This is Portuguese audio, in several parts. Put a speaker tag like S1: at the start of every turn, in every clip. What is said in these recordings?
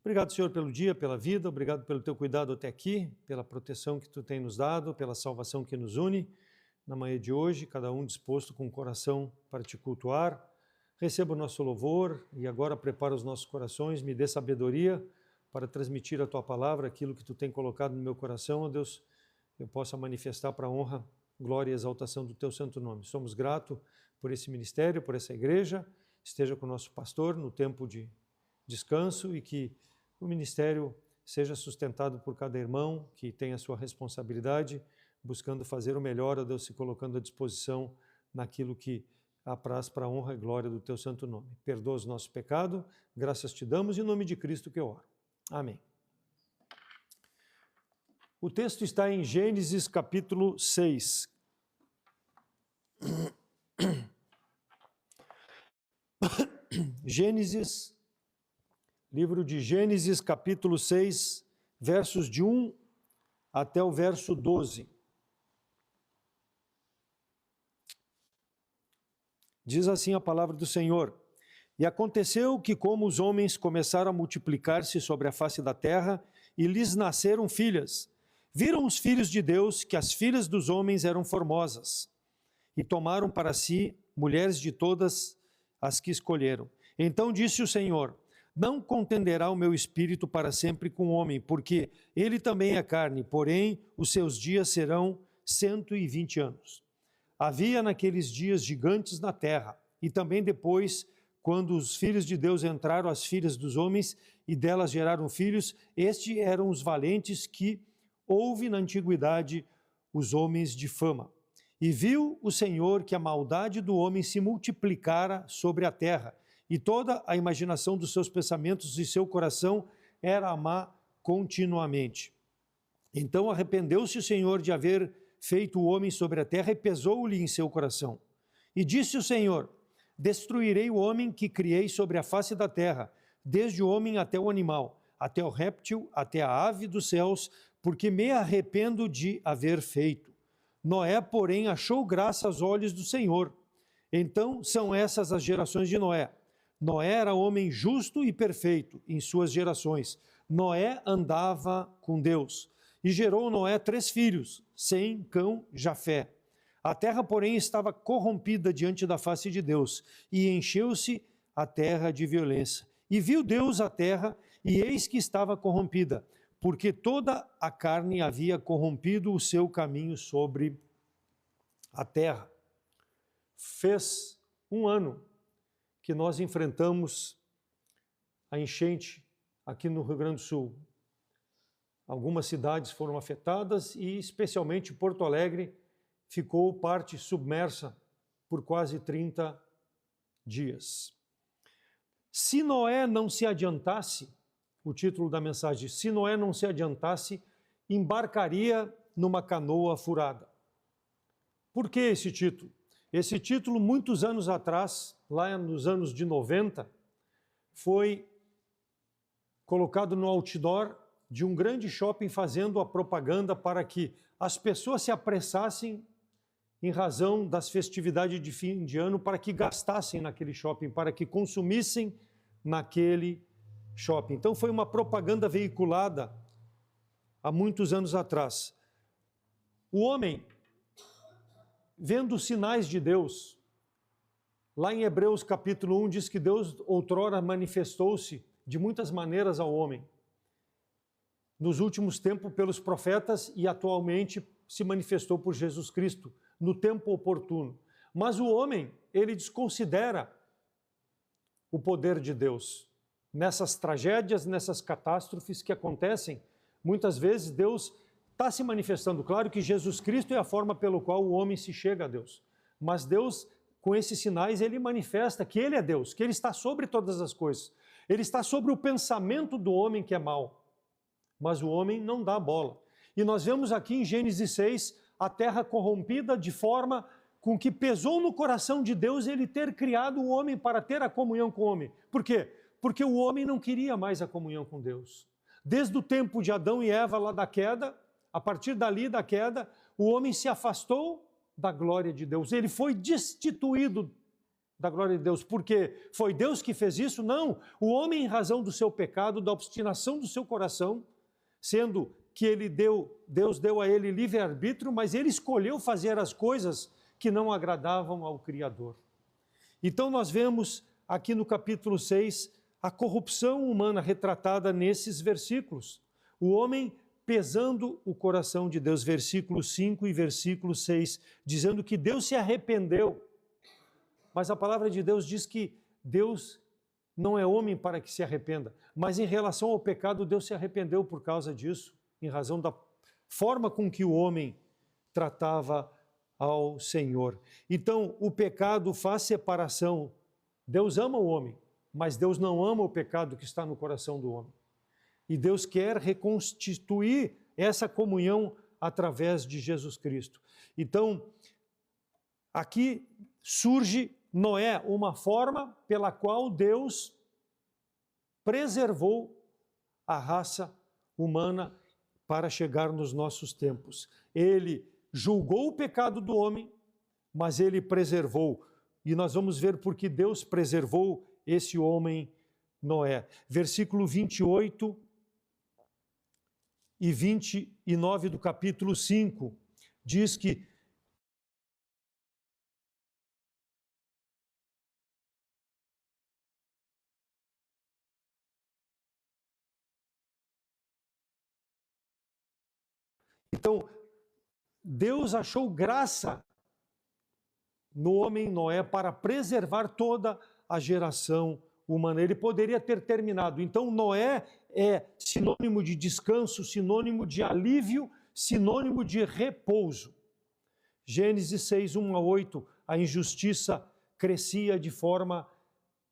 S1: Obrigado, Senhor, pelo dia, pela vida, obrigado pelo teu cuidado até aqui, pela proteção que tu tem nos dado, pela salvação que nos une. Na manhã de hoje, cada um disposto com o coração para te cultuar. Receba o nosso louvor e agora prepara os nossos corações, me dê sabedoria para transmitir a tua palavra, aquilo que tu tem colocado no meu coração, ó Deus, eu possa manifestar para a honra, glória e exaltação do teu santo nome. Somos gratos por esse ministério, por essa igreja. Esteja com o nosso pastor no tempo de descanso e que o ministério seja sustentado por cada irmão que tem a sua responsabilidade, buscando fazer o melhor, ó Deus, se colocando à disposição naquilo que apraz para a honra e glória do teu santo nome. Perdoa os nossos pecados, graças te damos, em nome de Cristo que eu oro. Amém. O texto está em Gênesis capítulo 6. Livro de Gênesis, capítulo 6, versos de 1 até o verso 12. Diz assim a palavra do Senhor: E aconteceu que, como os homens começaram a multiplicar-se sobre a face da terra, e lhes nasceram filhas, viram os filhos de Deus que as filhas dos homens eram formosas, e tomaram para si mulheres de todas as que escolheram. Então disse o Senhor: Não contenderá o meu espírito para sempre com o homem, porque ele também é carne, porém os seus dias serão 120 anos. Havia naqueles dias gigantes na terra, e também depois, quando os filhos de Deus entraram as filhas dos homens, e delas geraram filhos, estes eram os valentes que houve na antiguidade, os homens de fama. E viu o Senhor que a maldade do homem se multiplicara sobre a terra, e toda a imaginação dos seus pensamentos e seu coração era má continuamente. Então arrependeu-se o Senhor de haver feito o homem sobre a terra e pesou-lhe em seu coração. E disse o Senhor: Destruirei o homem que criei sobre a face da terra, desde o homem até o animal, até o réptil, até a ave dos céus, porque me arrependo de haver feito. Noé, porém, achou graça aos olhos do Senhor. Então são essas as gerações de Noé. Noé era homem justo e perfeito em suas gerações. Noé andava com Deus. E gerou Noé 3 filhos, Sem, Cão, Jafé. A terra, porém, estava corrompida diante da face de Deus, e encheu-se a terra de violência. E viu Deus a terra, e eis que estava corrompida, porque toda a carne havia corrompido o seu caminho sobre a terra. Fez 1 ano que nós enfrentamos a enchente aqui no Rio Grande do Sul. Algumas cidades foram afetadas e especialmente Porto Alegre ficou parte submersa por quase 30 dias. Se Noé não se adiantasse, o título da mensagem, se Noé não se adiantasse, embarcaria numa canoa furada. Por que esse título? Esse título, muitos anos atrás, lá nos anos de 90, foi colocado no outdoor de um grande shopping fazendo a propaganda para que as pessoas se apressassem em razão das festividades de fim de ano, para que gastassem naquele shopping, para que consumissem naquele shopping. Então foi uma propaganda veiculada há muitos anos atrás. O homem, vendo os sinais de Deus, lá em Hebreus capítulo 1 diz que Deus outrora manifestou-se de muitas maneiras ao homem. Nos últimos tempos pelos profetas e atualmente se manifestou por Jesus Cristo no tempo oportuno. Mas o homem, ele desconsidera o poder de Deus. Nessas tragédias, nessas catástrofes que acontecem, muitas vezes Deus está se manifestando. Claro que Jesus Cristo é a forma pelo qual o homem se chega a Deus. Mas Deus, com esses sinais, ele manifesta que ele é Deus, que ele está sobre todas as coisas. Ele está sobre o pensamento do homem que é mau. Mas o homem não dá bola. E nós vemos aqui em Gênesis 6 a terra corrompida de forma com que pesou no coração de Deus ele ter criado o homem para ter a comunhão com o homem. Por quê? Porque o homem não queria mais a comunhão com Deus. Desde o tempo de Adão e Eva lá da queda, a partir dali da queda, o homem se afastou da glória de Deus. Ele foi destituído da glória de Deus, porque foi Deus que fez isso? Não, o homem, em razão do seu pecado, da obstinação do seu coração, sendo que Deus deu a ele livre-arbítrio, mas ele escolheu fazer as coisas que não agradavam ao Criador. Então nós vemos aqui no capítulo 6 a corrupção humana retratada nesses versículos. O homem pesando o coração de Deus, versículo 5 e versículo 6, dizendo que Deus se arrependeu. Mas a palavra de Deus diz que Deus não é homem para que se arrependa. Mas em relação ao pecado, Deus se arrependeu por causa disso, em razão da forma com que o homem tratava ao Senhor. Então, o pecado faz separação. Deus ama o homem, mas Deus não ama o pecado que está no coração do homem. E Deus quer reconstituir essa comunhão através de Jesus Cristo. Então, aqui surge Noé, uma forma pela qual Deus preservou a raça humana para chegar nos nossos tempos. Ele julgou o pecado do homem, mas ele preservou. E nós vamos ver por que Deus preservou esse homem Noé. Versículo 28 e 29 do capítulo 5, diz que então, Deus achou graça no homem Noé para preservar toda a geração humana. Ele poderia ter terminado. Então, Noé é sinônimo de descanso, sinônimo de alívio, sinônimo de repouso. Gênesis 6, 1 a 8, a injustiça crescia de forma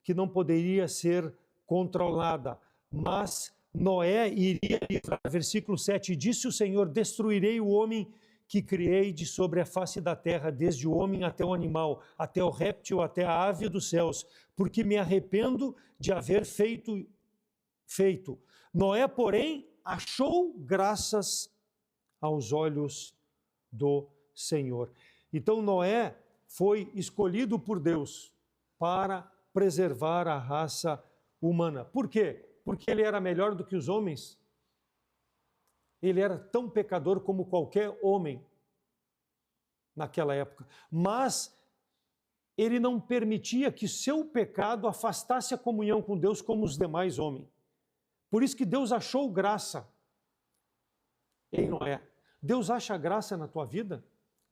S1: que não poderia ser controlada, mas Noé iria livrar. Versículo 7, disse o Senhor, destruirei o homem que criei de sobre a face da terra, desde o homem até o animal, até o réptil, até a ave dos céus, porque me arrependo de haver feito. Noé, porém, achou graças aos olhos do Senhor. Então Noé foi escolhido por Deus para preservar a raça humana. Por quê? Porque ele era melhor do que os homens. Ele era tão pecador como qualquer homem naquela época. Mas ele não permitia que seu pecado afastasse a comunhão com Deus como os demais homens. Por isso que Deus achou graça em Noé. Deus acha graça na tua vida?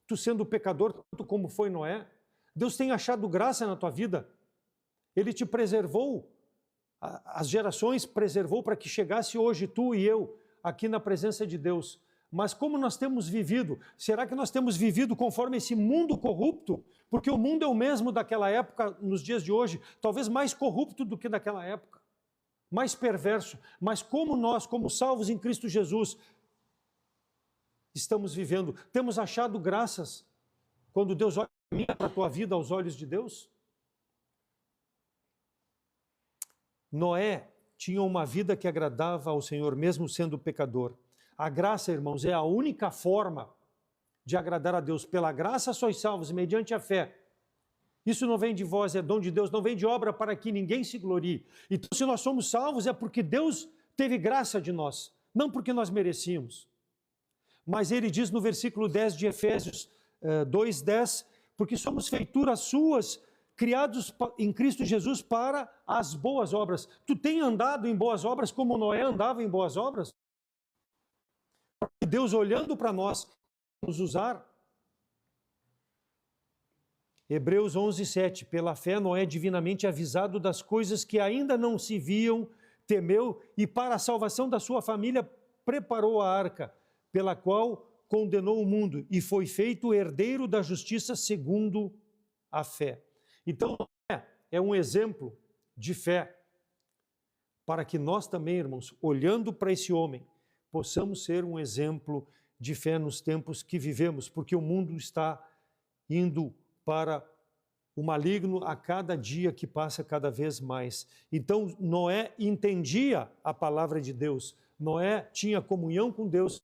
S1: Tu sendo pecador tanto como foi Noé? Deus tem achado graça na tua vida? Ele te preservou, as gerações preservou para que chegasse hoje tu e eu aqui na presença de Deus. Mas como nós temos vivido? Será que nós temos vivido conforme esse mundo corrupto? Porque o mundo é o mesmo daquela época, nos dias de hoje, talvez mais corrupto do que daquela época, mais perverso. Mas como nós, como salvos em Cristo Jesus, estamos vivendo? Temos achado graças quando Deus olha para a tua vida aos olhos de Deus? Noé tinha uma vida que agradava ao Senhor, mesmo sendo pecador. A graça, irmãos, é a única forma de agradar a Deus. Pela graça sois salvos, mediante a fé. Isso não vem de vós, é dom de Deus, não vem de obra para que ninguém se glorie. Então, se nós somos salvos, é porque Deus teve graça de nós, não porque nós merecíamos. Mas ele diz no versículo 10 de Efésios 2:10, porque somos feituras suas, criados em Cristo Jesus para as boas obras. Tu tem andado em boas obras como Noé andava em boas obras? Deus olhando para nós, nos usar. Hebreus 11:7, pela fé Noé, divinamente avisado das coisas que ainda não se viam, temeu e para a salvação da sua família preparou a arca, pela qual condenou o mundo e foi feito herdeiro da justiça segundo a fé. Então, é um exemplo de fé para que nós também, irmãos, olhando para esse homem, possamos ser um exemplo de fé nos tempos que vivemos, porque o mundo está indo para o maligno a cada dia que passa cada vez mais. Então, Noé entendia a palavra de Deus, Noé tinha comunhão com Deus,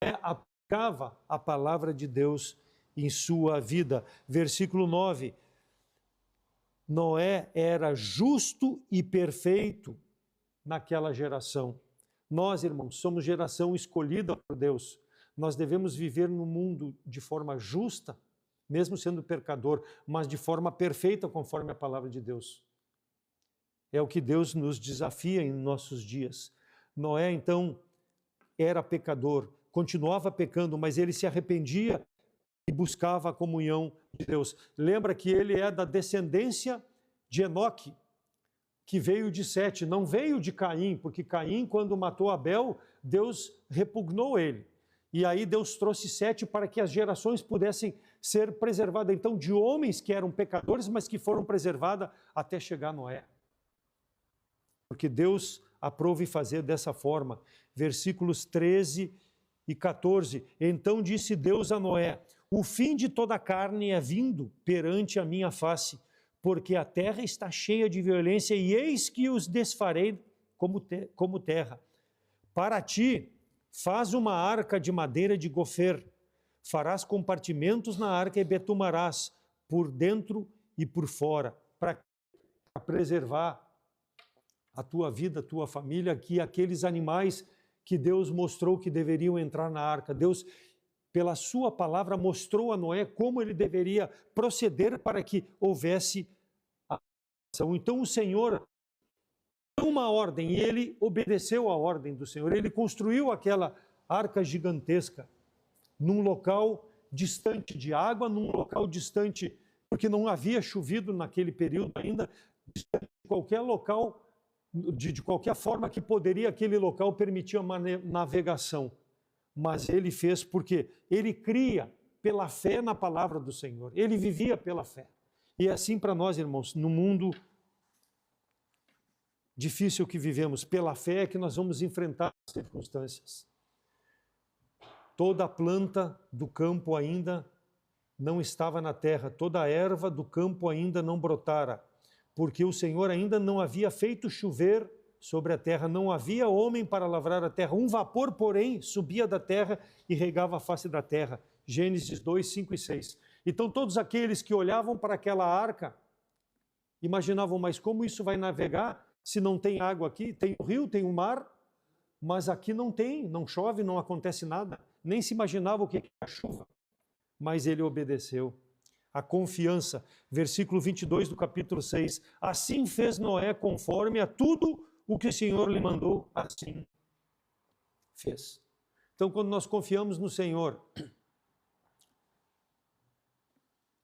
S1: Noé aplicava a palavra de Deus em sua vida. Versículo 9, Noé era justo e perfeito naquela geração. Nós, irmãos, somos geração escolhida por Deus. Nós devemos viver no mundo de forma justa, mesmo sendo pecador, mas de forma perfeita, conforme a palavra de Deus. É o que Deus nos desafia em nossos dias. Noé, então, era pecador, continuava pecando, mas ele se arrependia e buscava a comunhão de Deus. Lembra que ele é da descendência de Enoque, que veio de Sete, não veio de Caim, porque Caim, quando matou Abel, Deus repugnou ele. E aí Deus trouxe Sete para que as gerações pudessem ser preservadas. Então, de homens que eram pecadores, mas que foram preservadas até chegar Noé. Porque Deus aprove fazer dessa forma. Versículos 13 e 14. Então disse Deus a Noé: o fim de toda a carne é vindo perante a minha face, porque a terra está cheia de violência, e eis que os desfarei como terra. Para ti, faz uma arca de madeira de gofer, farás compartimentos na arca e betumarás por dentro e por fora, para preservar a tua vida, a tua família, que aqueles animais que Deus mostrou que deveriam entrar na arca. Deus, pela sua palavra, mostrou a Noé como ele deveria proceder para que houvesse a ação. Então o Senhor deu uma ordem e ele obedeceu à ordem do Senhor. Ele construiu aquela arca gigantesca num local distante de água, num local distante, porque não havia chovido naquele período ainda, distante de qualquer local, de qualquer forma que poderia aquele local permitir uma navegação. Mas ele fez porque ele cria pela fé na palavra do Senhor. Ele vivia pela fé. E é assim para nós, irmãos, no mundo difícil que vivemos, pela fé é que nós vamos enfrentar as circunstâncias. Toda a planta do campo ainda não estava na terra, toda a erva do campo ainda não brotara, porque o Senhor ainda não havia feito chover sobre a terra, não havia homem para lavrar a terra. Um vapor, porém, subia da terra e regava a face da terra. Gênesis 2, 5 e 6. Então todos aqueles que olhavam para aquela arca imaginavam, mas como isso vai navegar se não tem água aqui? Tem o rio, tem o mar, mas aqui não tem, não chove, não acontece nada. Nem se imaginava o que é a chuva. Mas ele obedeceu. A confiança, versículo 22 do capítulo 6. Assim fez Noé conforme a tudo o que o Senhor lhe mandou, assim fez. Então, quando nós confiamos no Senhor,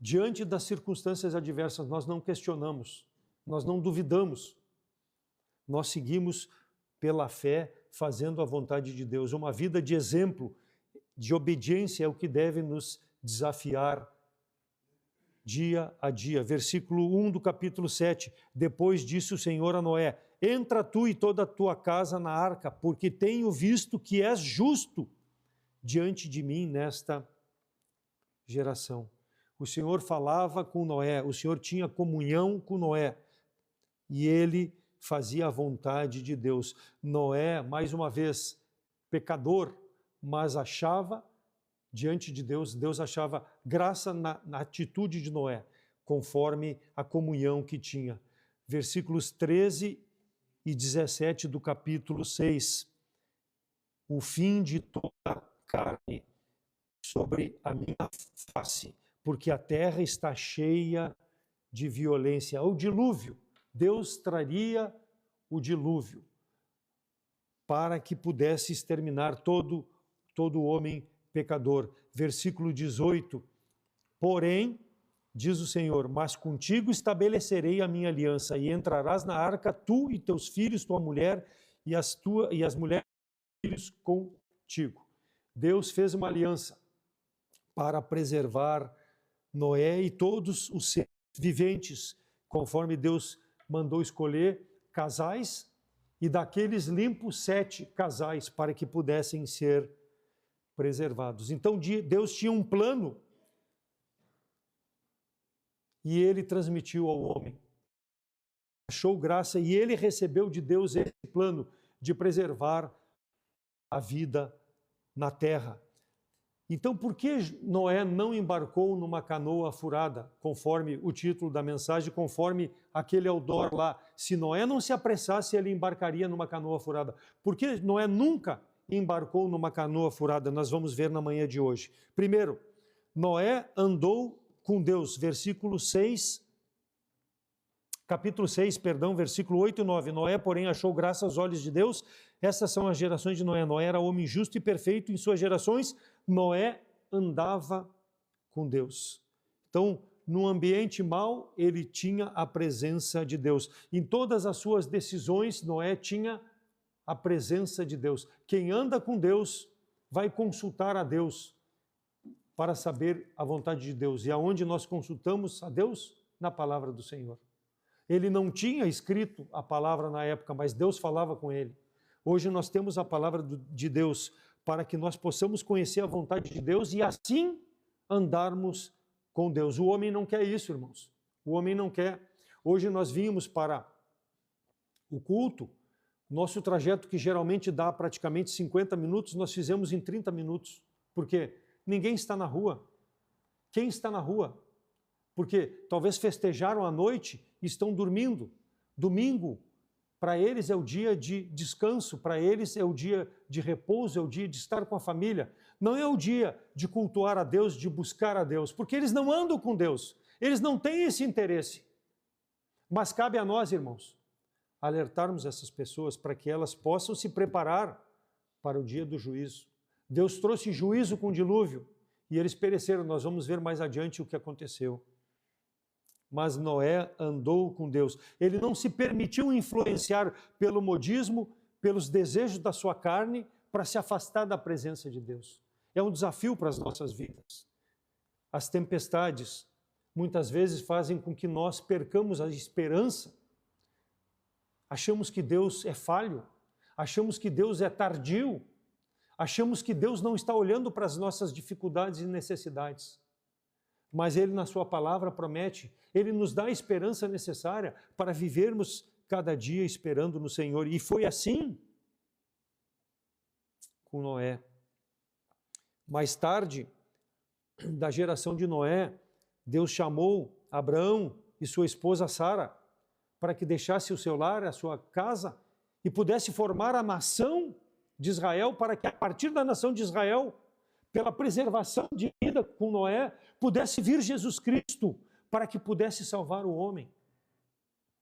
S1: diante das circunstâncias adversas, nós não questionamos, nós não duvidamos, nós seguimos pela fé, fazendo a vontade de Deus. Uma vida de exemplo, de obediência é o que deve nos desafiar dia a dia. Versículo 1 do capítulo 7. Depois disse o Senhor a Noé: entra tu e toda a tua casa na arca, porque tenho visto que és justo diante de mim nesta geração. O Senhor falava com Noé, o Senhor tinha comunhão com Noé, e ele fazia a vontade de Deus. Noé, mais uma vez, pecador, mas achava diante de Deus, Deus achava graça na atitude de Noé, conforme a comunhão que tinha. Versículos 13 e 17 do capítulo 6. O fim de toda a carne sobre a minha face, porque a terra está cheia de violência. O dilúvio, Deus traria o dilúvio para que pudesse exterminar todo homem pecador. Versículo 18. Porém, diz o Senhor, mas contigo estabelecerei a minha aliança, e entrarás na arca, tu e teus filhos, tua mulher, e as mulheres e filhos contigo. Deus fez uma aliança para preservar Noé e todos os seres viventes, conforme Deus mandou escolher casais, e daqueles limpos 7 casais, para que pudessem ser preservados. Então Deus tinha um plano e ele transmitiu ao homem. Achou graça e ele recebeu de Deus esse plano de preservar a vida na terra. Então, por que Noé não embarcou numa canoa furada, conforme o título da mensagem, conforme aquele outdoor lá? Se Noé não se apressasse, ele embarcaria numa canoa furada. Por que Noé nunca embarcou numa canoa furada? Nós vamos ver na manhã de hoje. Primeiro, Noé andou com Deus, capítulo 6, versículo 8 e 9. Noé, porém, achou graça aos olhos de Deus. Essas são as gerações de Noé. Noé era homem justo e perfeito em suas gerações. Noé andava com Deus. Então, no ambiente mau, ele tinha a presença de Deus. Em todas as suas decisões, Noé tinha a presença de Deus. Quem anda com Deus vai consultar a Deus para saber a vontade de Deus. E aonde nós consultamos a Deus? Na palavra do Senhor. Ele não tinha escrito a palavra na época, mas Deus falava com ele. Hoje nós temos a palavra de Deus para que nós possamos conhecer a vontade de Deus e assim andarmos com Deus. O homem não quer isso, irmãos. O homem não quer. Hoje nós vimos para o culto, nosso trajeto que geralmente dá praticamente 50 minutos, nós fizemos em 30 minutos. Por quê? Ninguém está na rua. Quem está na rua? Porque talvez festejaram à noite e estão dormindo. Domingo, para eles é o dia de descanso, para eles é o dia de repouso, é o dia de estar com a família. Não é o dia de cultuar a Deus, de buscar a Deus, porque eles não andam com Deus, eles não têm esse interesse. Mas cabe a nós, irmãos, alertarmos essas pessoas para que elas possam se preparar para o dia do juízo. Deus trouxe juízo com o dilúvio e eles pereceram. Nós vamos ver mais adiante o que aconteceu. Mas Noé andou com Deus. Ele não se permitiu influenciar pelo modismo, pelos desejos da sua carne, para se afastar da presença de Deus. É um desafio para as nossas vidas. As tempestades muitas vezes fazem com que nós percamos a esperança. Achamos que Deus é falho, achamos que Deus é tardio, achamos que Deus não está olhando para as nossas dificuldades e necessidades. Mas Ele, na sua palavra, promete, Ele nos dá a esperança necessária para vivermos cada dia esperando no Senhor. E foi assim com Noé. Mais tarde, da geração de Noé, Deus chamou Abraão e sua esposa Sara para que deixasse o seu lar, a sua casa, e pudesse formar a nação de Israel, para que a partir da nação de Israel, pela preservação de vida com Noé, pudesse vir Jesus Cristo, para que pudesse salvar o homem.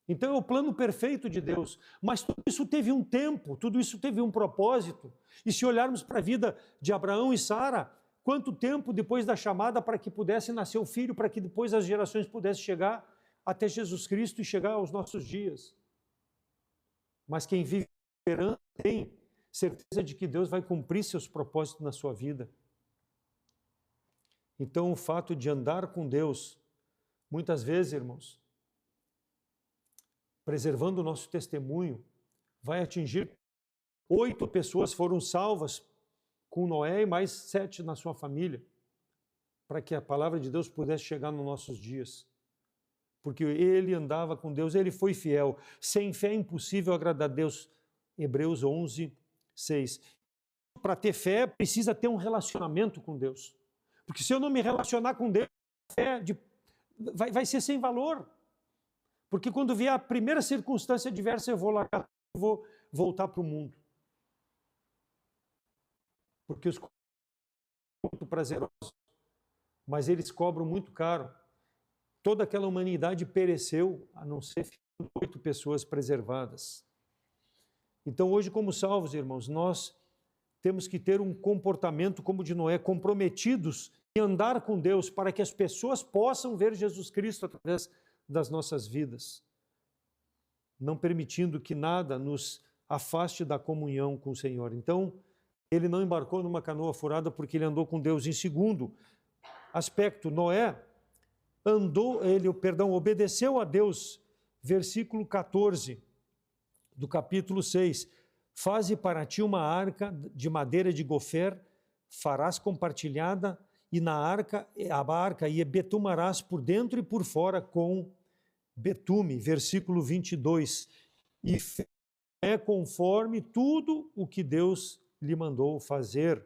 S1: Então é o plano perfeito de Deus, mas tudo isso teve um tempo, tudo isso teve um propósito. E se olharmos para a vida de Abraão e Sara, quanto tempo depois da chamada para que pudesse nascer o filho, para que depois as gerações pudessem chegar até Jesus Cristo e chegar aos nossos dias. Mas quem vive esperando tem certeza de que Deus vai cumprir seus propósitos na sua vida. Então o fato de andar com Deus, muitas vezes, irmãos, preservando o nosso testemunho, vai atingir 8 pessoas foram salvas com Noé e mais 7 na sua família, para que a palavra de Deus pudesse chegar nos nossos dias. Porque ele andava com Deus, ele foi fiel. Sem fé é impossível agradar a Deus. Hebreus 11, 6. Para ter fé, precisa ter um relacionamento com Deus. Porque se eu não me relacionar com Deus, a fé vai ser sem valor. Porque quando vier a primeira circunstância adversa, eu vou largar, eu vou voltar para o mundo. Porque os muito prazerosos, mas eles cobram muito caro. Toda aquela humanidade pereceu, a não ser 8 pessoas preservadas. Então hoje, como salvos, irmãos, nós temos que ter um comportamento como o de Noé, comprometidos em andar com Deus, para que as pessoas possam ver Jesus Cristo através das nossas vidas, não permitindo que nada nos afaste da comunhão com o Senhor. Então, ele não embarcou numa canoa furada porque ele andou com Deus. Em segundo aspecto, Noé obedeceu a Deus. Versículo 14 do capítulo 6. Faze para ti uma arca de madeira de gofer, farás compartilhada, e na arca, a arca, e betumarás por dentro e por fora com betume. Versículo 22. E é conforme tudo o que Deus lhe mandou fazer.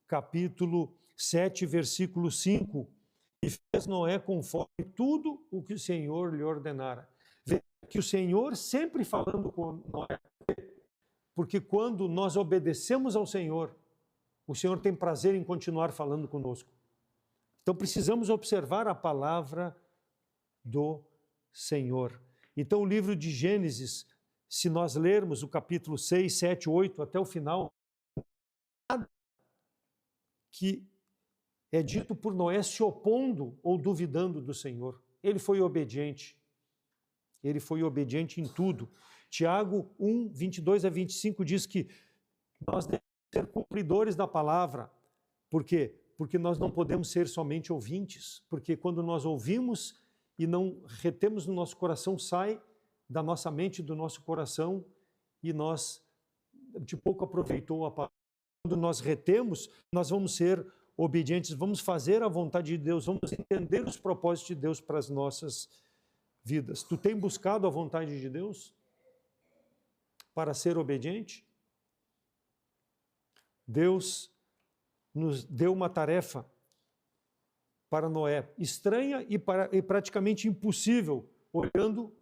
S1: Capítulo 7, versículo 5, e fez Noé conforme tudo o que o Senhor lhe ordenara. Veja que o Senhor sempre falando com Noé, porque quando nós obedecemos ao Senhor, o Senhor tem prazer em continuar falando conosco. Então precisamos observar a palavra do Senhor. Então o livro de Gênesis, se nós lermos o capítulo 6, 7, 8 até o final, nada que é dito por Noé se opondo ou duvidando do Senhor. Ele foi obediente. Ele foi obediente em tudo. Tiago 1, 22 a 25 diz que nós devemos ser cumpridores da palavra. Por quê? Porque nós não podemos ser somente ouvintes. Porque quando nós ouvimos e não retemos no nosso coração, sai da nossa mente, do nosso coração, e nós de pouco aproveitou a palavra. Quando nós retemos, nós vamos ser obedientes, vamos fazer a vontade de Deus, vamos entender os propósitos de Deus para as nossas vidas. Tu tem buscado a vontade de Deus para ser obediente? Deus nos deu uma tarefa para Noé, estranha e praticamente impossível, olhando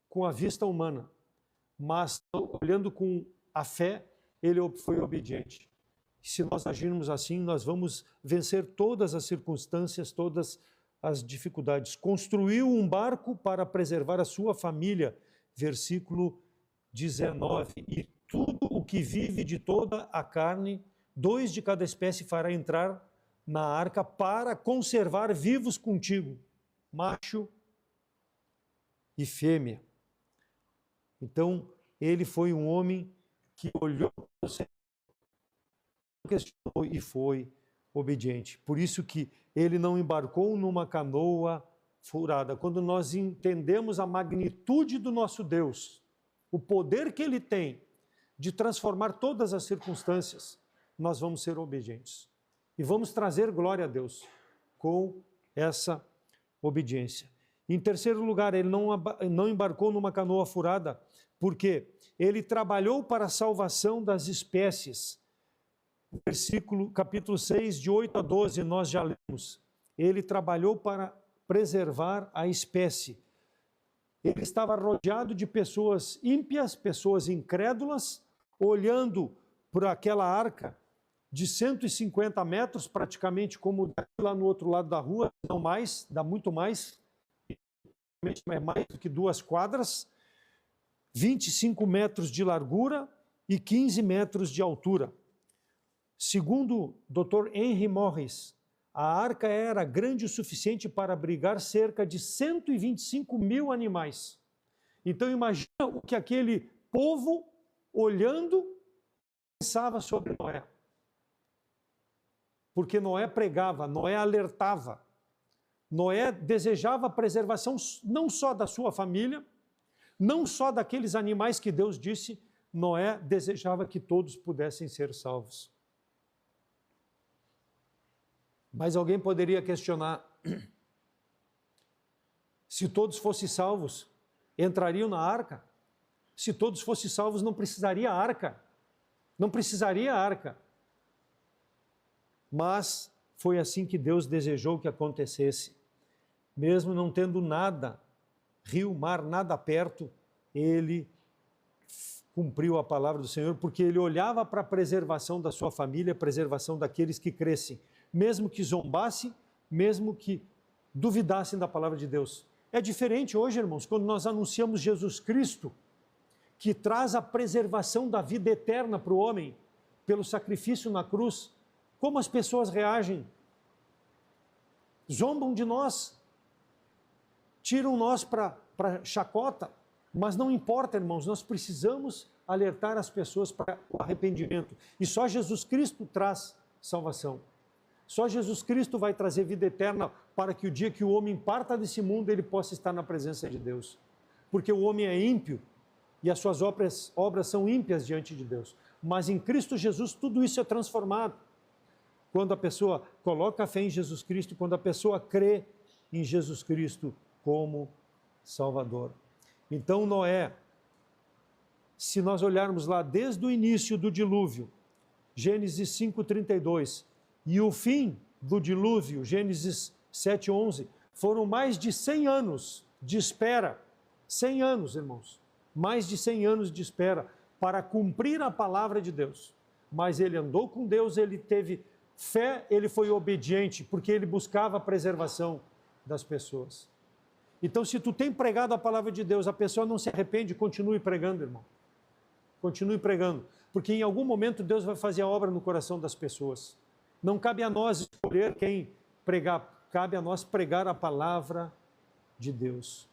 S1: com a vista humana, mas olhando com a fé, ele foi obediente. Se nós agirmos assim, nós vamos vencer todas as circunstâncias, todas as dificuldades. Construiu um barco para preservar a sua família, versículo 19. E tudo o que vive de toda a carne, 2 de cada espécie fará entrar na arca para conservar vivos contigo, macho e fêmea. Então, ele foi um homem que olhou para o Senhor, questionou e foi obediente. Por isso que ele não embarcou numa canoa furada. Quando nós entendemos a magnitude do nosso Deus, o poder que ele tem de transformar todas as circunstâncias, nós vamos ser obedientes. E vamos trazer glória a Deus com essa obediência. Em terceiro lugar, ele não embarcou numa canoa furada, porque ele trabalhou para a salvação das espécies. Capítulo 6, de 8 a 12, nós já lemos. Ele trabalhou para preservar a espécie. Ele estava rodeado de pessoas ímpias, pessoas incrédulas, olhando por aquela arca de 150 metros, praticamente como lá no outro lado da rua, não mais, dá muito mais, é mais do que 2 quadras, 25 metros de largura e 15 metros de altura. Segundo o Dr. Henry Morris, a arca era grande o suficiente para abrigar cerca de 125 mil animais. Então imagina o que aquele povo, olhando, pensava sobre Noé. Porque Noé pregava, Noé alertava, Noé desejava a preservação não só da sua família, não só daqueles animais que Deus disse, Noé desejava que todos pudessem ser salvos. Mas alguém poderia questionar, se todos fossem salvos, entrariam na arca? Se todos fossem salvos, não precisaria arca. Não precisaria arca. Mas foi assim que Deus desejou que acontecesse. Mesmo não tendo nada, rio, mar, nada perto, ele cumpriu a palavra do Senhor, porque ele olhava para a preservação da sua família, a preservação daqueles que crescem, mesmo que zombassem, mesmo que duvidassem da palavra de Deus. É diferente hoje, irmãos, quando nós anunciamos Jesus Cristo, que traz a preservação da vida eterna para o homem, pelo sacrifício na cruz. Como as pessoas reagem? Zombam de nós, tiram nós para chacota, mas não importa, irmãos, nós precisamos alertar as pessoas para o arrependimento. E só Jesus Cristo traz salvação. Só Jesus Cristo vai trazer vida eterna para que o dia que o homem parta desse mundo, ele possa estar na presença de Deus. Porque o homem é ímpio e as suas obras são ímpias diante de Deus. Mas em Cristo Jesus tudo isso é transformado. Quando a pessoa coloca a fé em Jesus Cristo, quando a pessoa crê em Jesus Cristo como Salvador. Então Noé, se nós olharmos lá desde o início do dilúvio, Gênesis 5:32, e o fim do dilúvio, Gênesis 7:11, foram mais de 100 anos de espera. 100 anos, irmãos. Mais de 100 anos de espera para cumprir a palavra de Deus. Mas ele andou com Deus, ele teve fé, ele foi obediente, porque ele buscava a preservação das pessoas. Então, se tu tem pregado a palavra de Deus, a pessoa não se arrepende, continue pregando, irmão. Continue pregando, porque em algum momento Deus vai fazer a obra no coração das pessoas. Não cabe a nós escolher quem pregar, cabe a nós pregar a palavra de Deus.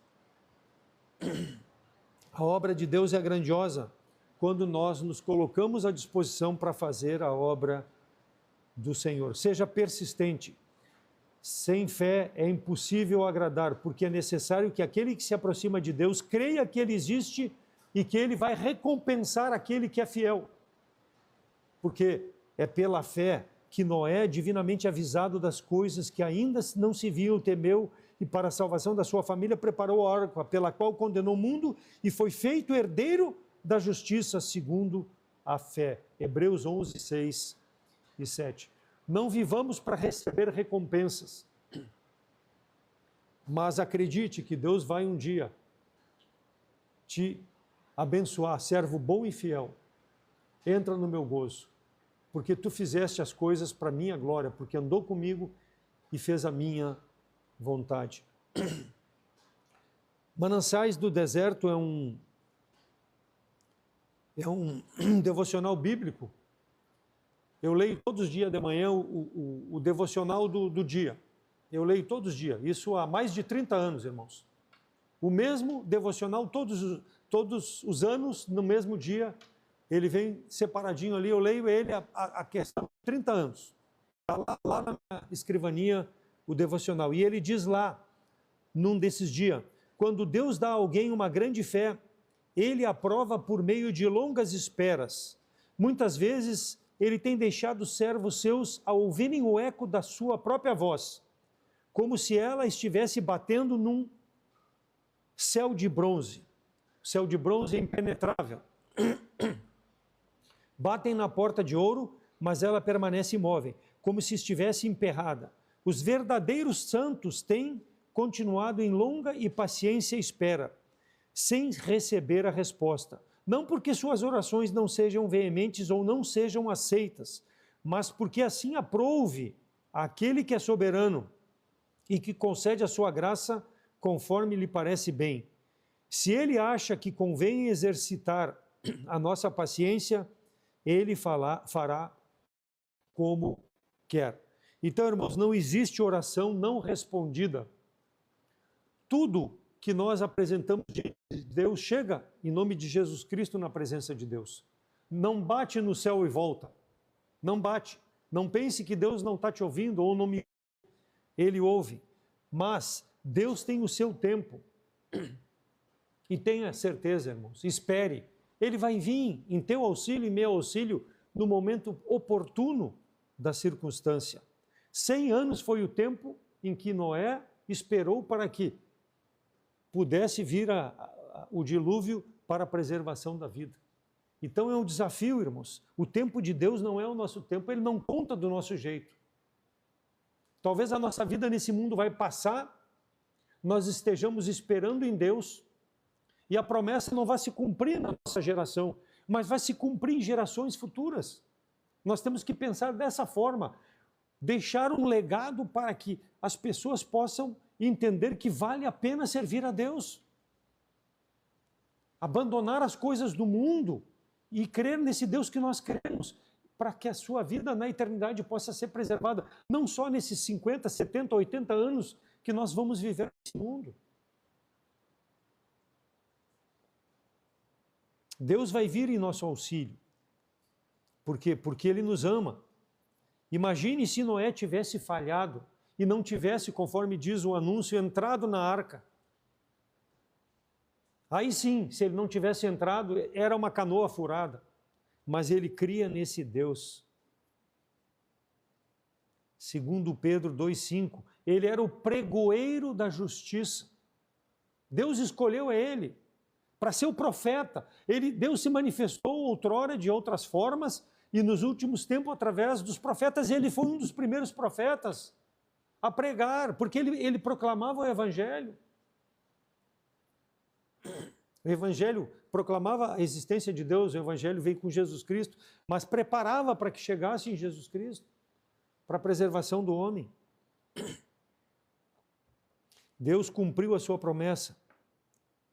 S1: A obra de Deus é grandiosa quando nós nos colocamos à disposição para fazer a obra do Senhor. Seja persistente. Sem fé é impossível agradar, porque é necessário que aquele que se aproxima de Deus creia que Ele existe e que Ele vai recompensar aquele que é fiel. Porque é pela fé que Noé, divinamente avisado das coisas que ainda não se viam, temeu e para a salvação da sua família preparou a arca, pela qual condenou o mundo e foi feito herdeiro da justiça segundo a fé. Hebreus 11, 6 e 7. Não vivamos para receber recompensas, mas acredite que Deus vai um dia te abençoar, servo bom e fiel. Entra no meu gozo, porque tu fizeste as coisas para minha glória, porque andou comigo e fez a minha vontade. Mananciais do Deserto é um devocional bíblico. Eu leio todos os dias de manhã o devocional do dia. Eu leio todos os dias, isso há mais de 30 anos, irmãos. O mesmo devocional todos os anos, no mesmo dia, ele vem separadinho ali, eu leio ele a questão de 30 anos. Está lá na minha escrivaninha o devocional. E ele diz lá, num desses dias, quando Deus dá a alguém uma grande fé, Ele a prova por meio de longas esperas. Muitas vezes, Ele tem deixado os servos seus a ouvirem o eco da sua própria voz, como se ela estivesse batendo num céu de bronze. O céu de bronze é impenetrável. Batem na porta de ouro, mas ela permanece imóvel, como se estivesse emperrada. Os verdadeiros santos têm continuado em longa e paciência espera, sem receber a resposta. Não porque suas orações não sejam veementes ou não sejam aceitas, mas porque assim aprouve aquele que é soberano e que concede a sua graça conforme lhe parece bem. Se ele acha que convém exercitar a nossa paciência, ele fará como quer. Então, irmãos, não existe oração não respondida. Tudo que nós apresentamos diante de Deus chega em nome de Jesus Cristo na presença de Deus. Não bate no céu e volta. Não bate. Não pense que Deus não está te ouvindo ou não me ouve. Ele ouve. Mas Deus tem o seu tempo. E tenha certeza, irmãos, espere. Ele vai vir em teu auxílio e meu auxílio no momento oportuno da circunstância. 100 anos foi o tempo em que Noé esperou para que pudesse vir o dilúvio para a preservação da vida. Então é um desafio, irmãos. O tempo de Deus não é o nosso tempo, Ele não conta do nosso jeito. Talvez a nossa vida nesse mundo vai passar, nós estejamos esperando em Deus, e a promessa não vai se cumprir na nossa geração, mas vai se cumprir em gerações futuras. Nós temos que pensar dessa forma, deixar um legado para que as pessoas possam entender que vale a pena servir a Deus. Abandonar as coisas do mundo e crer nesse Deus que nós cremos, para que a sua vida na eternidade possa ser preservada, não só nesses 50, 70, 80 anos que nós vamos viver nesse mundo. Deus vai vir em nosso auxílio. Por quê? Porque Ele nos ama. Imagine se Noé tivesse falhado e não tivesse, conforme diz o anúncio, entrado na arca. Aí sim, se ele não tivesse entrado, era uma canoa furada. Mas ele cria nesse Deus. Segundo Pedro 2,5, ele era o pregoeiro da justiça. Deus escolheu ele para ser o profeta. Deus se manifestou outrora de outras formas, e nos últimos tempos através dos profetas. Ele foi um dos primeiros profetas a pregar, porque ele proclamava o Evangelho. O Evangelho proclamava a existência de Deus, o Evangelho veio com Jesus Cristo, mas preparava para que chegasse em Jesus Cristo, para a preservação do homem. Deus cumpriu a sua promessa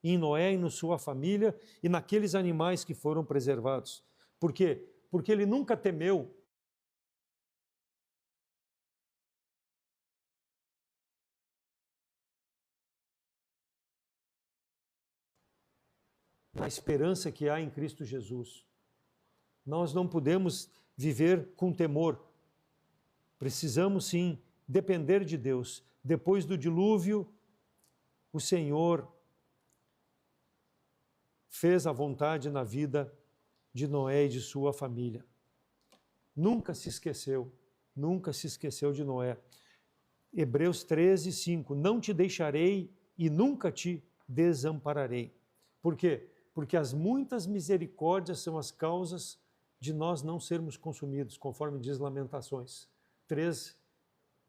S1: em Noé e na sua família e naqueles animais que foram preservados. Por quê? Porque ele nunca temeu a esperança que há em Cristo Jesus. Nós não podemos viver com temor. Precisamos sim depender de Deus. Depois do dilúvio, o Senhor fez a vontade na vida de Noé e de sua família. Nunca se esqueceu de Noé. Hebreus 13, 5. Não te deixarei e nunca te desampararei. Por quê? Porque as muitas misericórdias são as causas de nós não sermos consumidos, conforme diz Lamentações 3,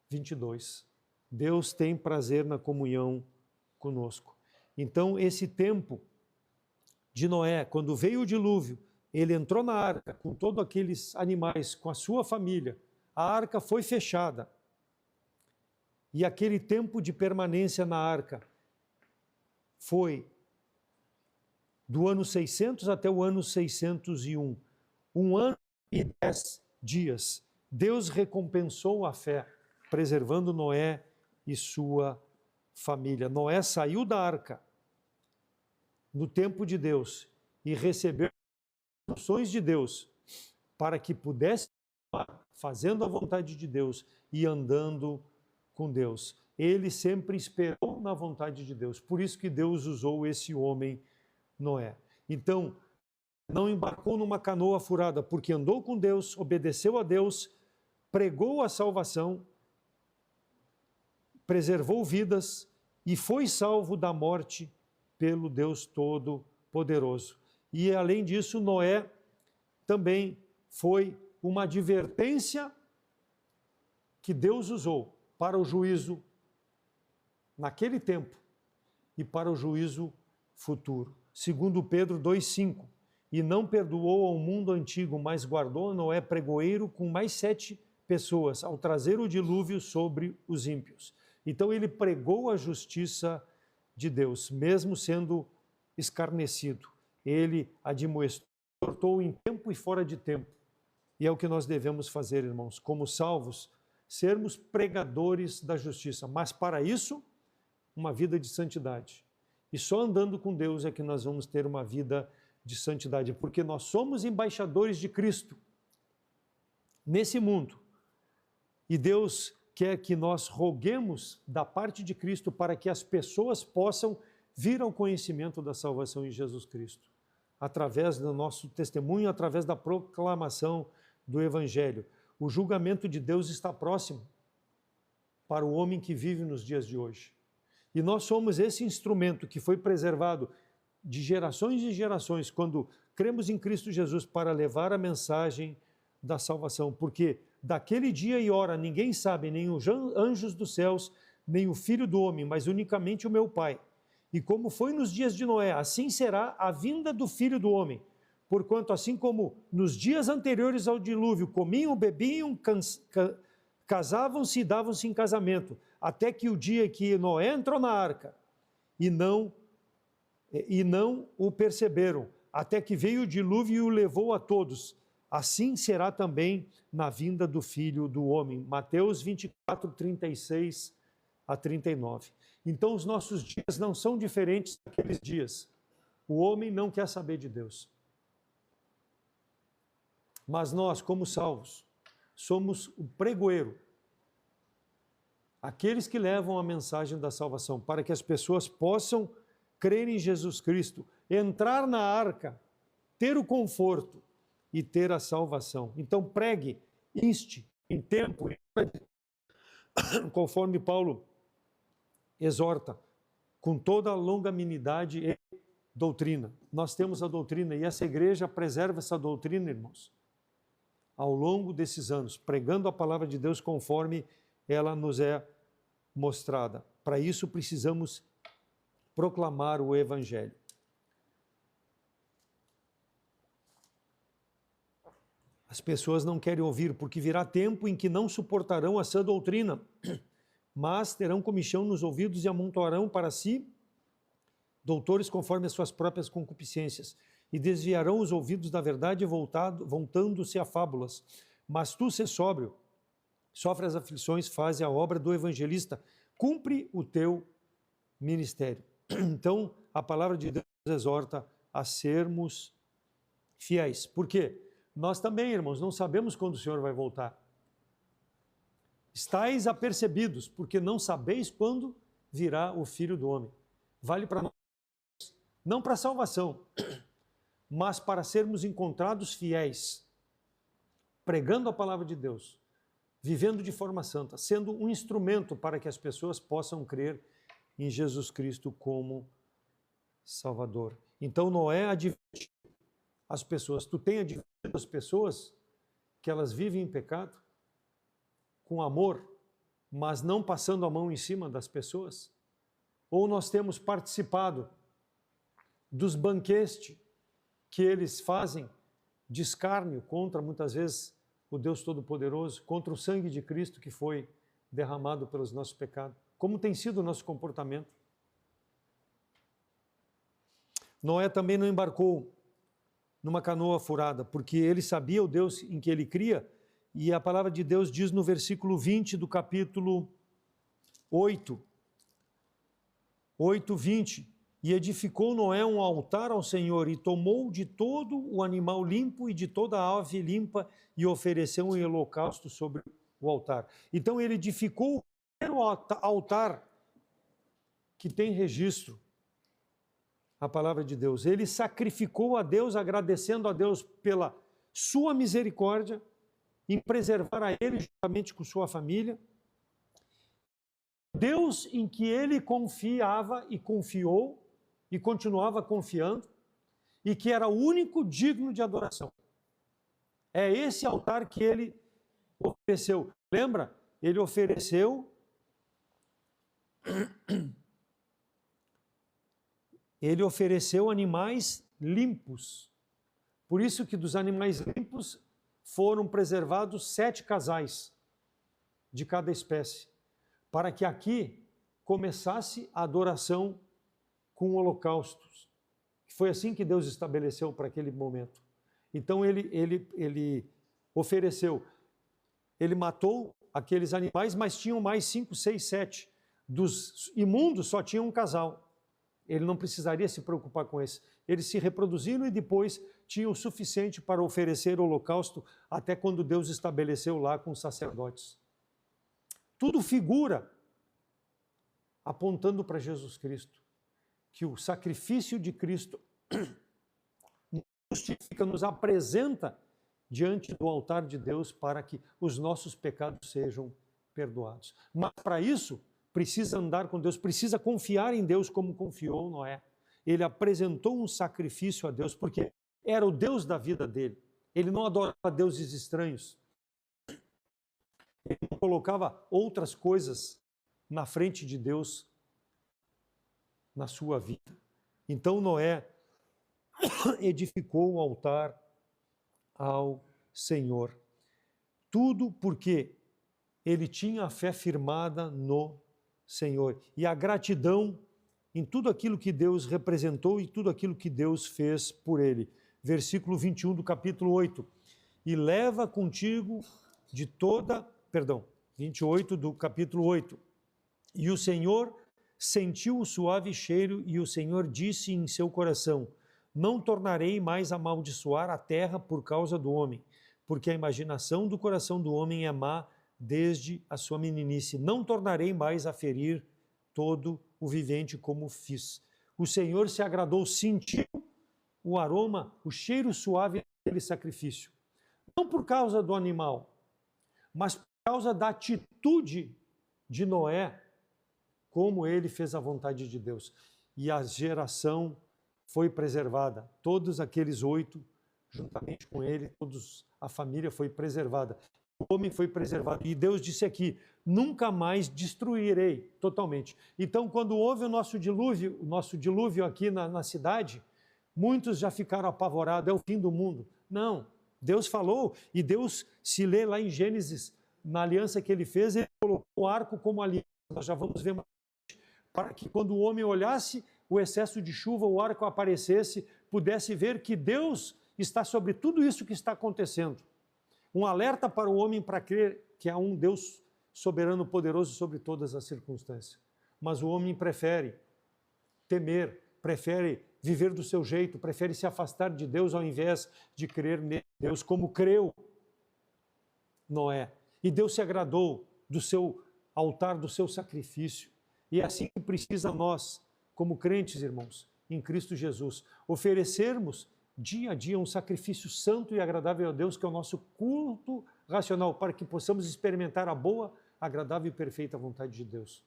S1: 22. Deus tem prazer na comunhão conosco. Então, esse tempo de Noé, quando veio o dilúvio, ele entrou na arca com todos aqueles animais, com a sua família. A arca foi fechada. E aquele tempo de permanência na arca foi do ano 600 até o ano 601. 1 ano e 10 dias. Deus recompensou a fé, preservando Noé e sua família. Noé saiu da arca no tempo de Deus e recebeu instruções de Deus para que pudesse fazendo a vontade de Deus e andando com Deus. Ele sempre esperou na vontade de Deus. Por isso que Deus usou esse homem, Noé. Então, não embarcou numa canoa furada, porque andou com Deus, obedeceu a Deus, pregou a salvação, preservou vidas e foi salvo da morte pelo Deus Todo-Poderoso. E, além disso, Noé também foi uma advertência que Deus usou para o juízo naquele tempo e para o juízo futuro. Segundo Pedro 2,5, e não perdoou ao mundo antigo, mas guardou Noé pregoeiro com mais 7 pessoas, ao trazer o dilúvio sobre os ímpios. Então ele pregou a justiça de Deus, mesmo sendo escarnecido. Ele admoestou, exortou em tempo e fora de tempo. E é o que nós devemos fazer, irmãos, como salvos, sermos pregadores da justiça. Mas para isso, uma vida de santidade. E só andando com Deus é que nós vamos ter uma vida de santidade, porque nós somos embaixadores de Cristo nesse mundo. E Deus quer que nós roguemos da parte de Cristo para que as pessoas possam vir ao conhecimento da salvação em Jesus Cristo, através do nosso testemunho, através da proclamação do Evangelho. O julgamento de Deus está próximo para o homem que vive nos dias de hoje. E nós somos esse instrumento que foi preservado de gerações e gerações, quando cremos em Cristo Jesus para levar a mensagem da salvação, porque daquele dia e hora ninguém sabe, nem os anjos dos céus, nem o Filho do homem, mas unicamente o meu Pai. E como foi nos dias de Noé, assim será a vinda do Filho do homem. Porquanto, assim como nos dias anteriores ao dilúvio, comiam, bebiam, casavam-se e davam-se em casamento, até que o dia que Noé entrou na arca, e não o perceberam, até que veio o dilúvio e o levou a todos. Assim será também na vinda do Filho do homem. Mateus 24, 36 a 39. Então os nossos dias não são diferentes daqueles dias. O homem não quer saber de Deus. Mas nós, como salvos, somos o pregoeiro, aqueles que levam a mensagem da salvação, para que as pessoas possam crer em Jesus Cristo, entrar na arca, ter o conforto e ter a salvação. Então pregue, inste em tempo, conforme Paulo exorta, com toda a longanimidade e doutrina. Nós temos a doutrina e essa igreja preserva essa doutrina, irmãos. ao longo desses anos, pregando a palavra de Deus conforme ela nos é mostrada. Para isso precisamos proclamar o Evangelho. As pessoas não querem ouvir, porque virá tempo em que não suportarão a sã doutrina, mas terão comichão nos ouvidos e amontoarão para si doutores conforme as suas próprias concupiscências, e desviarão os ouvidos da verdade voltando-se a fábulas. Mas tu, sê sóbrio, sofre as aflições, faze a obra do evangelista, cumpre o teu ministério. Então, a palavra de Deus exorta a sermos fiéis. Por quê? Nós também, irmãos, não sabemos quando o Senhor vai voltar. Estais apercebidos, porque não sabeis quando virá o Filho do Homem. Vale para nós, não para a salvação, mas para sermos encontrados fiéis, pregando a palavra de Deus, vivendo de forma santa, sendo um instrumento para que as pessoas possam crer em Jesus Cristo como Salvador. Então Noé advertiu as pessoas. Tu tem advertido as pessoas que elas vivem em pecado, com amor, mas não passando a mão em cima das pessoas? Ou nós temos participado dos banquetes que eles fazem de escárnio contra, muitas vezes, o Deus Todo-Poderoso, contra o sangue de Cristo que foi derramado pelos nossos pecados? Como tem sido o nosso comportamento? Noé também não embarcou numa canoa furada, porque ele sabia o Deus em que ele cria, e a palavra de Deus diz no versículo 20 do capítulo 8, 20, e edificou Noé um altar ao Senhor, e tomou de todo o animal limpo e de toda a ave limpa, e ofereceu um holocausto sobre o altar. Então ele edificou o primeiro altar que tem registro, a palavra de Deus. Ele sacrificou a Deus, agradecendo a Deus pela sua misericórdia, em preservar a ele juntamente com sua família. Deus em que ele confiava e confiou, e continuava confiando, e que era o único digno de adoração. É esse altar que ele ofereceu. Lembra? Ele ofereceu animais limpos. Por isso que dos animais limpos foram preservados 7 casais de cada espécie, para que aqui começasse a adoração com holocaustos. Foi assim que Deus estabeleceu para aquele momento. Então ele ofereceu, ele matou aqueles animais, mas tinham mais 5, 6, 7. Dos imundos só tinha um casal. Ele não precisaria se preocupar com esse. Eles se reproduziram e depois tinham o suficiente para oferecer holocausto até quando Deus estabeleceu lá com os sacerdotes. Tudo figura apontando para Jesus Cristo, que o sacrifício de Cristo nos justifica, nos apresenta diante do altar de Deus para que os nossos pecados sejam perdoados. Mas para isso, precisa andar com Deus, precisa confiar em Deus como confiou Noé. Ele apresentou um sacrifício a Deus, porque era o Deus da vida dele. Ele não adorava deuses estranhos. Ele não colocava outras coisas na frente de Deus na sua vida. Então Noé edificou o altar ao Senhor. Tudo porque ele tinha a fé firmada no Senhor e a gratidão em tudo aquilo que Deus representou e tudo aquilo que Deus fez por ele. Versículo 21 do capítulo 8. E leva contigo de toda, 28 do capítulo 8. E o Senhor sentiu o suave cheiro e o Senhor disse em seu coração: não tornarei mais a amaldiçoar a terra por causa do homem, porque a imaginação do coração do homem é má desde a sua meninice. Não tornarei mais a ferir todo o vivente como fiz. O Senhor se agradou, sentiu o aroma, o cheiro suave daquele sacrifício. Não por causa do animal, mas por causa da atitude de Noé, como ele fez a vontade de Deus. E a geração foi preservada. Todos aqueles 8 juntamente com ele, a família foi preservada. O homem foi preservado. E Deus disse aqui, nunca mais destruirei totalmente. Então, quando houve o nosso dilúvio aqui na cidade, muitos já ficaram apavorados, é o fim do mundo. Não, Deus falou, e Deus, se lê lá em Gênesis, na aliança que ele fez, ele colocou o arco como aliança. Nós já vamos ver mais, para que quando o homem olhasse o excesso de chuva, o arco aparecesse, pudesse ver que Deus está sobre tudo isso que está acontecendo. Um alerta para o homem para crer que há um Deus soberano, poderoso sobre todas as circunstâncias. Mas o homem prefere temer, prefere viver do seu jeito, prefere se afastar de Deus ao invés de crer em Deus, como creu Noé. E Deus se agradou do seu altar, do seu sacrifício. E é assim que precisa nós, como crentes, irmãos, em Cristo Jesus, oferecermos dia a dia um sacrifício santo e agradável a Deus, que é o nosso culto racional, para que possamos experimentar a boa, agradável e perfeita vontade de Deus.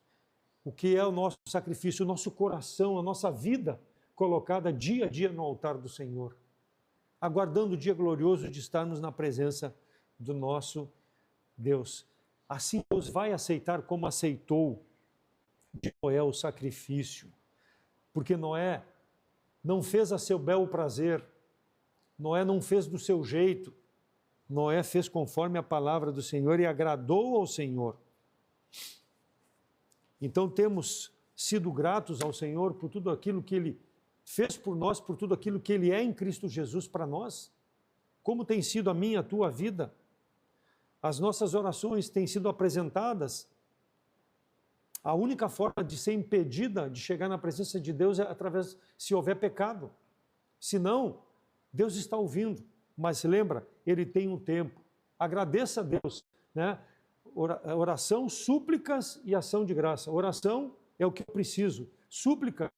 S1: O que é o nosso sacrifício? O nosso coração, a nossa vida colocada dia a dia no altar do Senhor, aguardando o dia glorioso de estarmos na presença do nosso Deus. Assim Deus vai aceitar como aceitou de Noé o sacrifício, porque Noé não fez a seu bel prazer, Noé não fez do seu jeito, Noé fez conforme a palavra do Senhor e agradou ao Senhor. Então temos sido gratos ao Senhor por tudo aquilo que Ele fez por nós, por tudo aquilo que Ele é em Cristo Jesus para nós. Como tem sido a minha, a tua vida? As nossas orações têm sido apresentadas. A única forma de ser impedida de chegar na presença de Deus é através, se houver pecado. Se não, Deus está ouvindo. Mas lembra, Ele tem um tempo. Agradeça a Deus, né? Oração, súplicas e ação de graça. Oração é o que eu preciso. Súplicas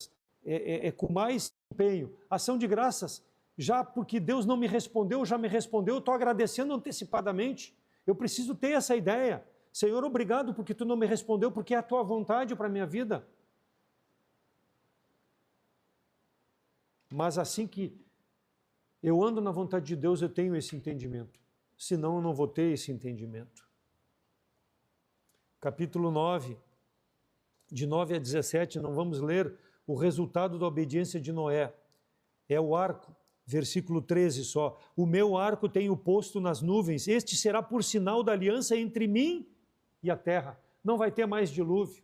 S1: é com mais empenho. Ação de graças, já porque Deus não me respondeu, já me respondeu, eu estou agradecendo antecipadamente. Eu preciso ter essa ideia. Senhor, obrigado porque tu não me respondeu, porque é a tua vontade para a minha vida. Mas assim que eu ando na vontade de Deus, eu tenho esse entendimento. Senão eu não vou ter esse entendimento. Capítulo 9, de 9 a 17, não vamos ler o resultado da obediência de Noé. É o arco, versículo 13 só. O meu arco tenho posto nas nuvens, este será por sinal da aliança entre mim e a terra. Não vai ter mais dilúvio.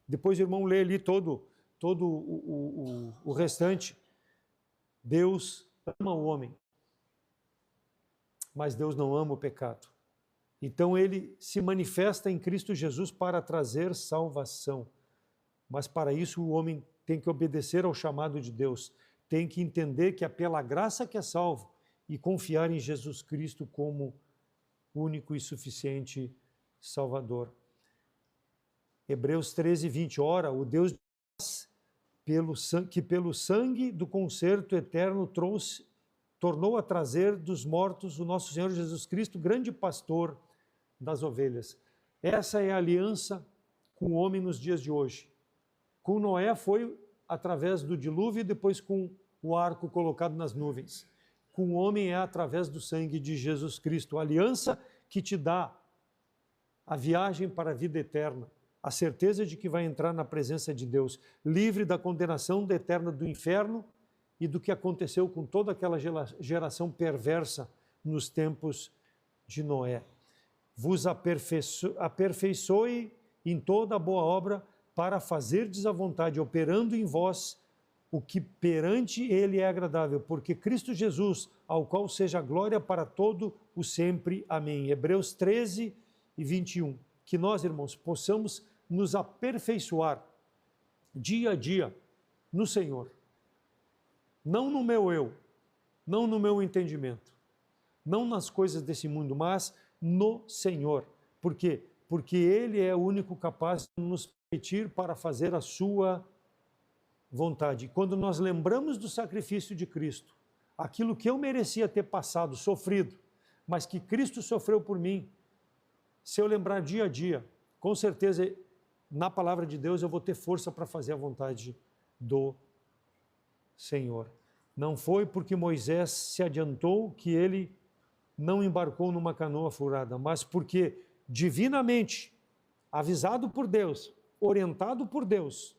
S1: Depois o irmão lê ali todo o restante. Deus ama o homem, mas Deus não ama o pecado. Então ele se manifesta em Cristo Jesus para trazer salvação. Mas para isso o homem tem que obedecer ao chamado de Deus, tem que entender que é pela graça que é salvo e confiar em Jesus Cristo como único e suficiente Salvador. Hebreus 13, 20. Ora, o Deus de paz, que pelo sangue do concerto eterno tornou a trazer dos mortos o nosso Senhor Jesus Cristo, grande pastor das ovelhas. Essa é a aliança com o homem nos dias de hoje. Com Noé foi através do dilúvio e depois com o arco colocado nas nuvens. Com o homem é através do sangue de Jesus Cristo. A aliança que te dá a viagem para a vida eterna, a certeza de que vai entrar na presença de Deus, livre da condenação eterna do inferno e do que aconteceu com toda aquela geração perversa nos tempos de Noé. Vos aperfeiçoe em toda a boa obra para fazerdes a vontade, operando em vós o que perante Ele é agradável, porque Cristo Jesus, ao qual seja a glória para todo o sempre. Amém. Hebreus 13 e 21. Que nós, irmãos, possamos nos aperfeiçoar dia a dia no Senhor. Não no meu eu, não no meu entendimento, não nas coisas desse mundo, mas no Senhor. Por quê? Porque Ele é o único capaz de nos permitir para fazer a sua vontade. Quando nós lembramos do sacrifício de Cristo, aquilo que eu merecia ter passado, sofrido, mas que Cristo sofreu por mim, se eu lembrar dia a dia, com certeza, na palavra de Deus, eu vou ter força para fazer a vontade do Senhor. Não foi porque Moisés se adiantou que ele não embarcou numa canoa furada, mas porque divinamente, avisado por Deus, orientado por Deus,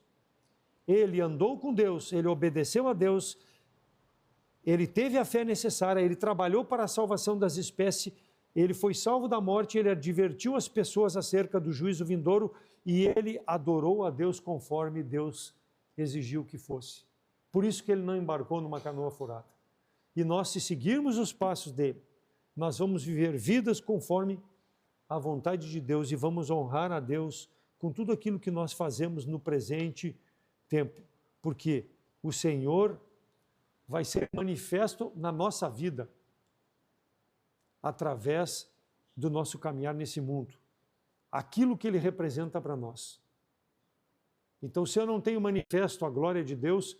S1: ele andou com Deus, ele obedeceu a Deus, ele teve a fé necessária, ele trabalhou para a salvação das espécies, ele foi salvo da morte, ele advertiu as pessoas acerca do juízo vindouro e ele adorou a Deus conforme Deus exigiu que fosse. Por isso que ele não embarcou numa canoa furada. E nós, se seguirmos os passos dele, nós vamos viver vidas conforme a vontade de Deus e vamos honrar a Deus com tudo aquilo que nós fazemos no presente tempo, porque o Senhor vai ser manifesto na nossa vida através do nosso caminhar nesse mundo, aquilo que ele representa para nós. Então, se eu não tenho manifesto a glória de Deus,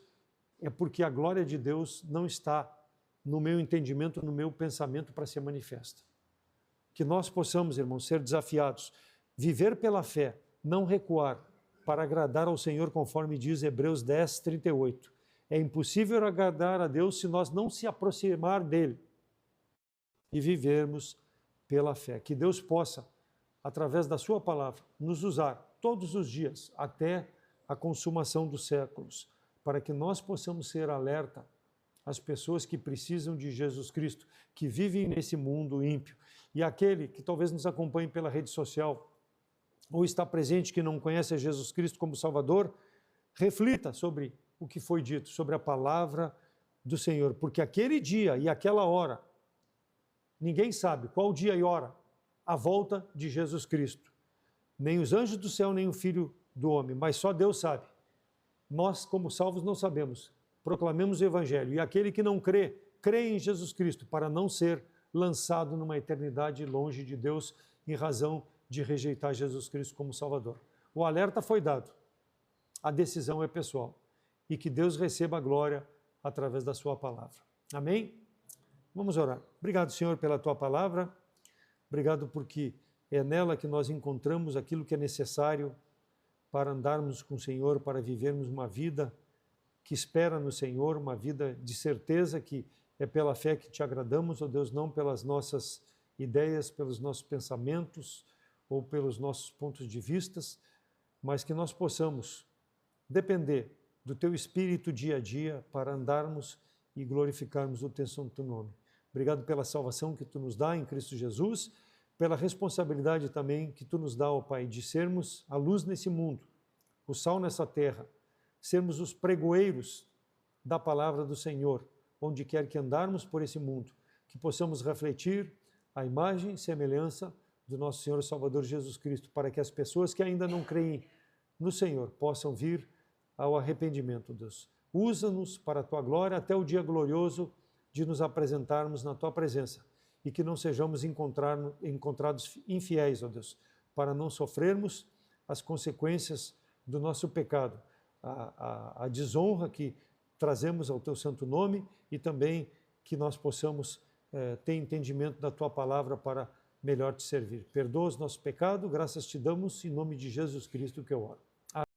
S1: é porque a glória de Deus não está no meu entendimento, no meu pensamento para ser manifesta. Que nós possamos, irmãos, ser desafiados, viver pela fé, não recuar, para agradar ao Senhor, conforme diz Hebreus 10, 38. É impossível agradar a Deus se nós não se aproximar dele e vivermos pela fé. Que Deus possa, através da sua palavra, nos usar todos os dias, até a consumação dos séculos, para que nós possamos ser alerta às pessoas que precisam de Jesus Cristo, que vivem nesse mundo ímpio. E aquele que talvez nos acompanhe pela rede social, ou está presente que não conhece a Jesus Cristo como Salvador, reflita sobre o que foi dito, sobre a palavra do Senhor, porque aquele dia e aquela hora, ninguém sabe qual dia e hora, a volta de Jesus Cristo. Nem os anjos do céu, nem o Filho do Homem, mas só Deus sabe. Nós, como salvos, não sabemos. Proclamemos o Evangelho, e aquele que não crê, crê em Jesus Cristo, para não ser lançado numa eternidade longe de Deus, em razão de rejeitar Jesus Cristo como Salvador. O alerta foi dado, a decisão é pessoal, e que Deus receba a glória através da sua palavra. Amém? Vamos orar. Obrigado, Senhor, pela tua palavra, obrigado porque é nela que nós encontramos aquilo que é necessário para andarmos com o Senhor, para vivermos uma vida que espera no Senhor, uma vida de certeza que é pela fé que te agradamos, ó Deus, não pelas nossas ideias, pelos nossos pensamentos ou pelos nossos pontos de vistas, mas que nós possamos depender do teu Espírito dia a dia para andarmos e glorificarmos o teu santo nome. Obrigado pela salvação que tu nos dá em Cristo Jesus, pela responsabilidade também que tu nos dá, ó Pai, de sermos a luz nesse mundo, o sal nessa terra, sermos os pregoeiros da palavra do Senhor, onde quer que andarmos por esse mundo, que possamos refletir a imagem e semelhança do nosso Senhor e Salvador Jesus Cristo, para que as pessoas que ainda não creem no Senhor possam vir ao arrependimento, Deus. Usa-nos para a tua glória até o dia glorioso de nos apresentarmos na tua presença e que não sejamos encontrados infiéis, ó Deus, para não sofrermos as consequências do nosso pecado, a desonra que trazemos ao teu santo nome e também que nós possamos ter entendimento da tua palavra para melhor te servir. Perdoa os nossos pecados, graças te damos, em nome de Jesus Cristo que eu oro.